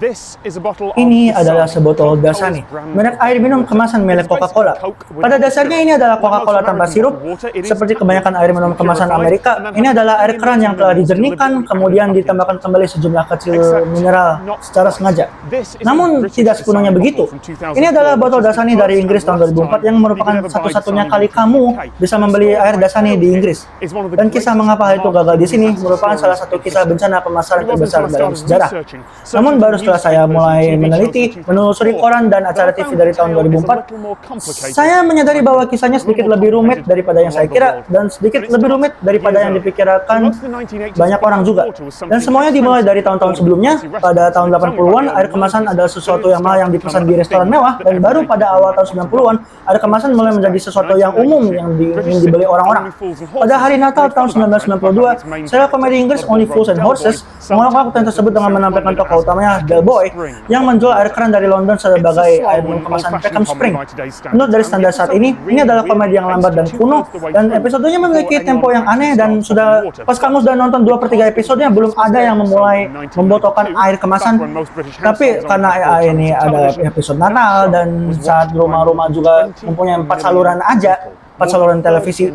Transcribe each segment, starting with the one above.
Ini adalah sebotol Dasani, merek air minum kemasan milik Coca-Cola. Pada dasarnya ini adalah Coca-Cola tanpa sirup. Seperti kebanyakan air minum kemasan Amerika, ini adalah air keran yang telah dijernihkan, kemudian ditambahkan kembali sejumlah kecil mineral secara sengaja. Namun, tidak sepenuhnya begitu. Ini adalah botol Dasani dari Inggris tahun 2004 yang merupakan satu-satunya kali kamu bisa membeli air Dasani di Inggris. Dan kisah mengapa hal itu gagal di sini merupakan salah satu kisah bencana pemasaran terbesar dalam sejarah. Namun, baru setelah saya mulai meneliti, menelusuri koran dan acara TV dari tahun 2004, saya menyadari bahwa kisahnya sedikit lebih rumit daripada yang saya kira dan sedikit lebih rumit daripada yang dipikirkan banyak orang juga. Dan semuanya dimulai dari tahun-tahun sebelumnya. Pada tahun 80-an, air kemasan adalah sesuatu yang mahal yang dipesan di restoran mewah, dan baru pada awal tahun 90-an, air kemasan mulai menjadi sesuatu yang umum yang ingin dibeli orang-orang. Pada hari Natal tahun 1992, serial komedi Inggris Only Fools and Horses mengawal konten tersebut dengan menampilkan tokoh utamanya Del Boy yang menjual air keran dari London sebagai air minum kemasan Peckham Spring. Menurut dari standar saat ini adalah komedi yang lambat dan kuno, dan episodenya memiliki tempo yang aneh, dan pas kamu sudah nonton 2/3 episodenya belum ada yang memulai membotolkan air kemasan. Tapi karena ini ada episode Natal dan saat rumah-rumah juga mempunyai 4 saluran televisi.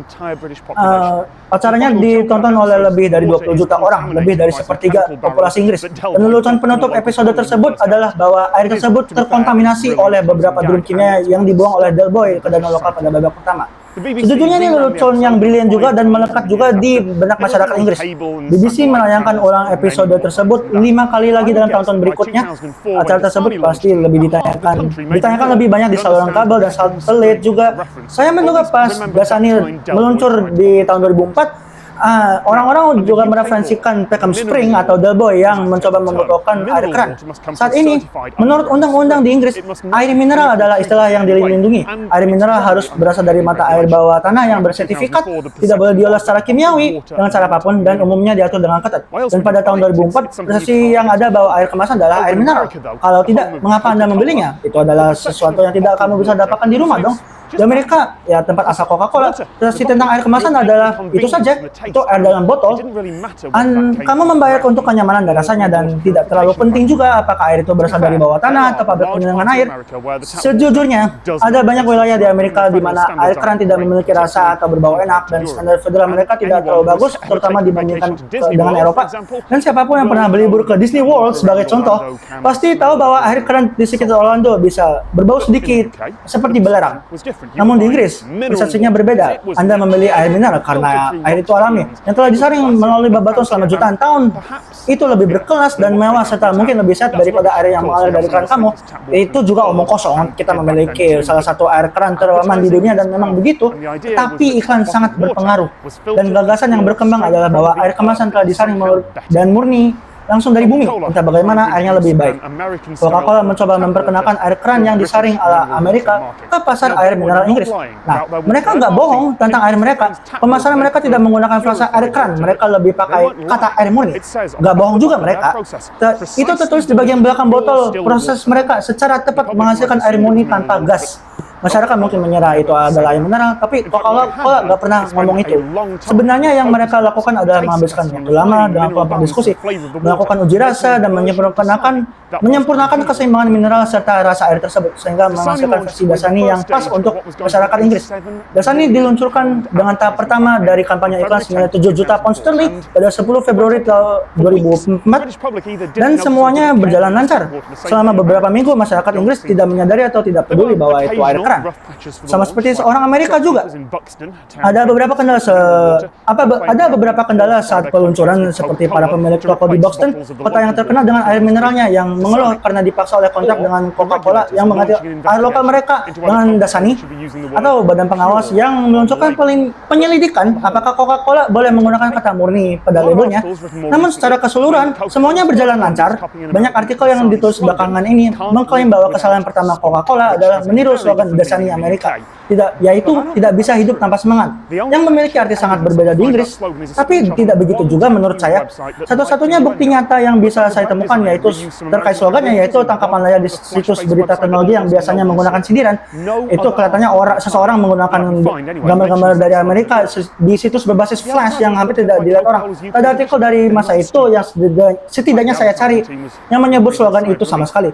Acaranya ditonton oleh lebih dari 20 juta orang, lebih dari sepertiga populasi Inggris. Penelusuran penutup episode tersebut adalah bahwa air tersebut terkontaminasi oleh beberapa drum kimia yang dibuang oleh Del Boy ke danau lokal pada babak pertama. Sejujurnya ini lelucon yang brilian juga dan melekat juga di benak masyarakat Inggris. BBC menayangkan ulang episode tersebut 5 kali lagi dalam tahun-tahun berikutnya. Acara tersebut pasti lebih ditanyakan lebih banyak di saluran kabel dan satelit juga. Saya menduga pas Dasani meluncur di tahun 2004, orang-orang juga mereferensikan Peckham Spring atau Del Boy yang mencoba membotolkan air keran. Saat ini, menurut undang-undang di Inggris, air mineral adalah istilah yang dilindungi. Air mineral harus berasal dari mata air bawah tanah yang bersertifikat, tidak boleh diolah secara kimiawi dengan cara apapun, dan umumnya diatur dengan ketat. Dan pada tahun 2004, persepsi yang ada bahwa air kemasan adalah air mineral. Kalau tidak, mengapa Anda membelinya? Itu adalah sesuatu yang tidak kamu bisa dapatkan di rumah dong. Di Amerika, ya tempat asal Coca-Cola, persepsi tentang air kemasan adalah itu saja, itu air dalam botol. Kamu membayar untuk kenyamanan dan rasanya, dan tidak terlalu penting juga apakah air itu berasal dari bawah tanah atau pabrik penyelengan air. Sejujurnya, ada banyak wilayah di Amerika di mana air keran tidak memiliki rasa atau berbau enak, dan standar federal mereka tidak terlalu bagus, terutama dibandingkan dengan Eropa. Dan siapapun yang pernah berlibur ke Disney World sebagai contoh, pasti tahu bahwa air keran di sekitar Orlando bisa berbau sedikit seperti belerang. Namun di Inggris, persepsinya berbeda. Anda membeli air mineral karena air itu alami, yang telah disaring melalui bebatuan selama jutaan tahun. Itu lebih berkelas dan mewah, serta mungkin lebih sehat daripada air yang mengalir dari keran kamu. Itu juga omong kosong. Kita memiliki salah satu air keran teraman di dunia, dan memang begitu. Tetapi iklan sangat berpengaruh. Dan gagasan yang berkembang adalah bahwa air kemasan telah disaring dan murni langsung dari bumi, entah bagaimana airnya lebih baik. Coca-Cola mencoba memperkenalkan air keran yang disaring ala Amerika ke pasar air mineral Inggris. Nah, mereka nggak bohong tentang air mereka. Pemasaran mereka tidak menggunakan frasa air keran, mereka lebih pakai kata air murni. Nggak bohong juga mereka. Itu tertulis di bagian belakang botol. Proses mereka secara tepat menghasilkan air murni tanpa gas. Masyarakat mungkin mengira itu adalah air mineral, tapi Coca-Cola nggak pernah ngomong itu. Sebenarnya yang mereka lakukan adalah menghabiskan waktu lama dengan kelompok diskusi, melakukan uji rasa, dan menyempurnakan keseimbangan mineral serta rasa air tersebut, sehingga menghasilkan versi Dasani yang pas untuk masyarakat Inggris. Dasani diluncurkan dengan tahap pertama dari kampanye iklan senilai 7 juta pound sterling pada 10 Februari 2004, dan semuanya berjalan lancar. Selama beberapa minggu, masyarakat Inggris tidak menyadari atau tidak peduli bahwa itu air keran. Sama seperti seorang Amerika juga. Ada beberapa kendala saat peluncuran, seperti para pemilik toko di Buxton, kota yang terkenal dengan air mineralnya, yang mengeluh karena dipaksa oleh kontrak dengan Coca-Cola yang mengganti air lokal mereka dengan Dasani, atau badan pengawas yang meluncurkan penyelidikan apakah Coca-Cola boleh menggunakan kata murni pada labelnya. Namun secara keseluruhan, semuanya berjalan lancar. Banyak artikel yang ditulis belakangan ini mengklaim bahwa kesalahan pertama Coca-Cola adalah meniru slogan Dasani Amerika, yaitu tidak bisa hidup tanpa semangat, yang memiliki arti sangat berbeda di Inggris. Tapi tidak begitu juga menurut saya. Satu-satunya bukti nyata yang bisa saya temukan yaitu terkait memakai slogannya yaitu tangkapan layar di situs berita teknologi yang biasanya menggunakan sindiran. Itu kelihatannya seseorang menggunakan gambar-gambar dari Amerika di situs berbasis flash yang hampir tidak dilihat orang. Ada artikel dari masa itu yang setidaknya saya cari yang menyebut slogan itu sama sekali.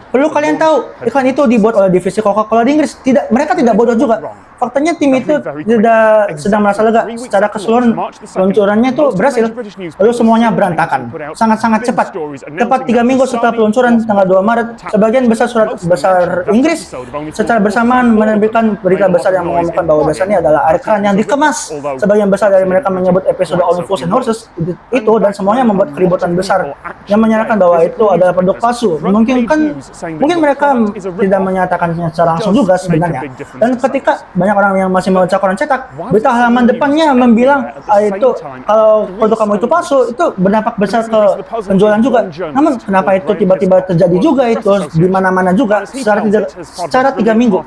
Perlu kalian tahu, iklan itu dibuat oleh divisi Coca-Cola di Inggris. Mereka tidak bodoh juga. Faktanya tim itu tidak sedang merasa lega. Secara keseluruhan peluncurannya itu berhasil. Lalu semuanya berantakan. Sangat-sangat cepat. Tepat 3 minggu setelah peluncuran tanggal 2 Maret, sebagian besar surat besar Inggris secara bersamaan menerbitkan berita besar yang mengumumkan bahwa dasarnya adalah air keran yang dikemas. Sebagian besar dari mereka menyebut episode Only Fools and Horses itu dan semuanya membuat keributan besar yang menyatakan bahwa itu adalah produk palsu. Mungkin mereka tidak menyatakannya secara langsung juga sebenarnya. Dan ketika banyak orang yang masih membaca koran cetak, berita halaman depannya membilang itu kalau produk kamu itu palsu, itu berdampak besar ke penjualan juga. Namun kenapa itu tiba-tiba terjadi juga itu di mana-mana juga secara 3 minggu.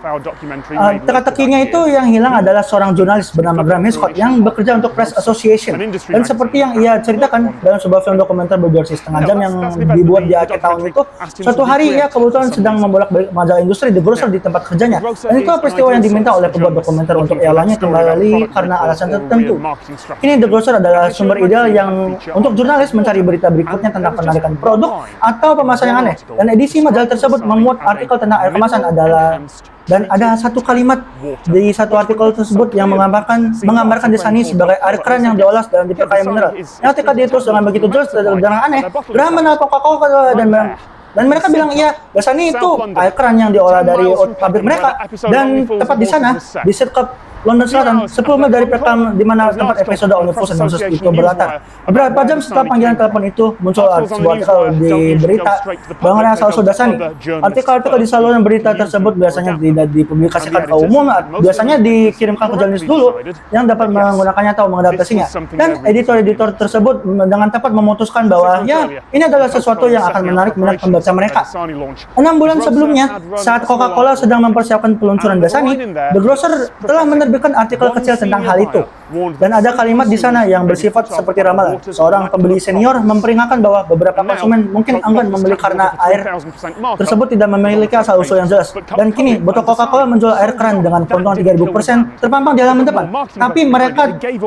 Teka-tekinya itu yang hilang adalah seorang jurnalis bernama Graham Hiscott yang bekerja untuk Press Association. Dan seperti yang ia ceritakan dalam sebuah film dokumenter berdurasi setengah jam yang dibuat di akhir tahun itu, suatu hari ia kebetulan sedang membolak-balik majalah industri The Grocer di tempat kerjanya. Dan itu peristiwa yang diminta oleh pembuat dokumenter untuk ialannya kembali karena alasan tertentu. Ini The Grocer adalah sumber ideal yang untuk jurnalis mencari berita berikutnya tentang penarikan produk atau pemasaran yang aneh. Dan edisi majalah tersebut memuat artikel tentang air kemasan dan ada satu kalimat di satu artikel tersebut yang menggambarkan Dasani sebagai air keran yang diolah dan diperkaya mineral. Yang ketika dia terus dengan begitu jelas dan aneh, Graham mengenal Coca-Cola dan mereka bilang iya, Dasani itu air keran yang diolah dari pabrik mereka. Dan tepat di sana, di Sidcup London Selatan, 10 mil dari rekam di mana tempat episode Only Fools and Horses itu berlatar. Beberapa jam setelah panggilan telepon itu, muncul sebuah artikel di berita bahwa asal-usul Dasani. Artikel-artikel di saluran berita tersebut biasanya tidak dipublikasikan ke umum, biasanya dikirimkan ke jurnalis dulu yang dapat menggunakannya atau mengadaptasinya. Dan editor-editor tersebut dengan tepat memutuskan bahwa ya, ini adalah sesuatu yang akan menarik minat pembaca mereka. 6 bulan sebelumnya, saat Coca-Cola sedang mempersiapkan peluncuran Dasani, The Grocer telah menerbitkan artikel kecil tentang hal itu. Dan ada kalimat di sana yang bersifat seperti ramalan. Seorang pembeli senior memperingatkan bahwa beberapa konsumen mungkin enggan membeli karena air tersebut tidak memiliki asal-usul yang jelas. Dan kini, botol Coca-Cola menjual air keran dengan keuntungan 3.000% terpampang di halaman depan.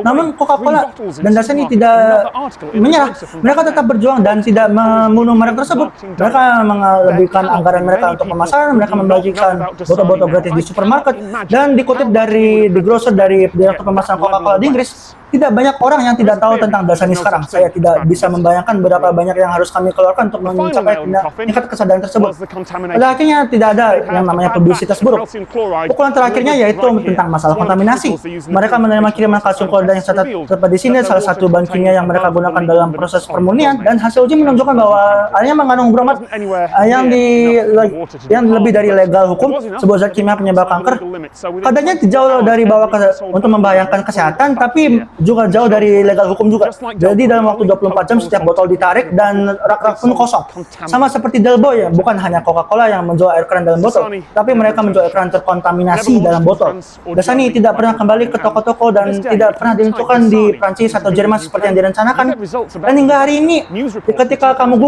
Namun Coca-Cola dan Dasani tidak menyerah. Mereka tetap berjuang dan tidak membunuh merek tersebut. Mereka melebihkan anggaran mereka untuk pemasaran, mereka membagikan botol-botol gratis di supermarket, dan dikutip dari The Grocer dari direktur pemasaran Coca-Cola di Inggris, tidak banyak orang yang tidak tahu tentang Dasani sekarang. Saya tidak bisa membayangkan berapa banyak yang harus kami keluarkan untuk mencapai tingkat kesadaran tersebut. Pada akhirnya tidak ada yang namanya publisitas buruk. Pukulan terakhirnya yaitu tentang masalah kontaminasi. Mereka menerima kiriman kalsium klorida yang terdapat di sini, salah satu bahan kimia yang mereka gunakan dalam proses permurnian, dan hasil uji menunjukkan bahwa airnya mengandung bromat yang lebih dari legal hukum, sebuah zat kimia penyebab kanker. Kadarnya jauh dari bawah untuk membahayakan kesehatan, tapi juga jauh dari legal hukum juga. Jadi dalam waktu 24 jam setiap botol ditarik dan rak-rak pun kosong. Sama seperti Del Boy, ya, bukan hanya Coca-Cola yang menjual air keran dalam botol, tapi mereka menjual air keran terkontaminasi dalam botol. Dasani tidak pernah kembali ke toko-toko dan tidak pernah diluncurkan di Prancis atau Jerman seperti yang direncanakan. Dan hingga hari ini, ketika kamu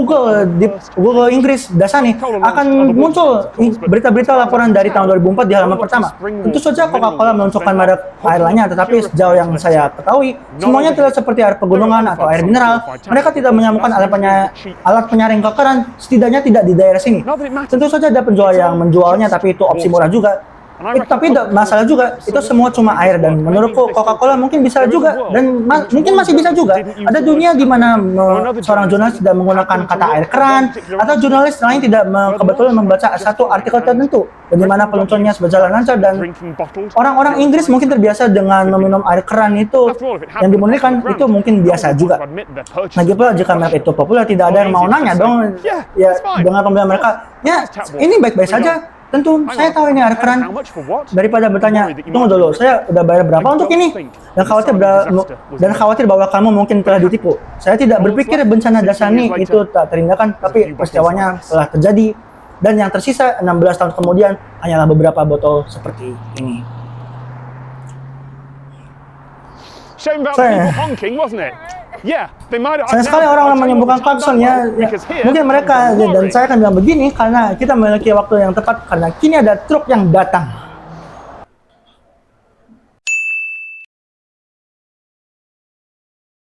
di Google Inggris Dasani, akan muncul berita-berita laporan dari tahun 2004 di halaman pertama. Tentu saja Coca-Cola meluncurkan merek air lainnya, tetapi sejauh yang saya ketahui, semuanya tidak seperti air pegunungan atau air mineral. Mereka tidak menyambungkan alat penyaring kekeran, setidaknya tidak di daerah sini. Tentu saja ada penjual yang menjualnya, tapi itu opsi murah juga. Tapi masalah juga, itu semua cuma air, dan menurutku Coca-Cola mungkin bisa juga, dan mungkin masih bisa juga. Ada dunia di mana seorang jurnalis tidak menggunakan kata air keran, atau jurnalis lain tidak kebetulan membaca satu artikel tertentu, dan di mana peluncurannya berjalan lancar, dan orang-orang Inggris mungkin terbiasa dengan meminum air keran itu yang dimurnikan, itu mungkin biasa juga. Lagi pula jika merek itu populer, tidak ada yang mau nanya dong, ya dengan pembelian mereka, ya ini baik-baik saja. Tentu, saya tahu ini air keran. Daripada bertanya, tunggu dulu, saya udah bayar berapa untuk ini? Dan khawatir bahwa kamu mungkin telah ditipu. Saya tidak berpikir bencana Dasani itu tak terhindarkan, tapi peristiwanya telah terjadi. Dan yang tersisa 16 tahun kemudian hanyalah beberapa botol seperti ini. Sayang sekali orang-orang menyembuhkan klakson ya. Mungkin mereka, dan saya akan bilang begini, karena kita memiliki waktu yang tepat, karena kini ada truk yang datang.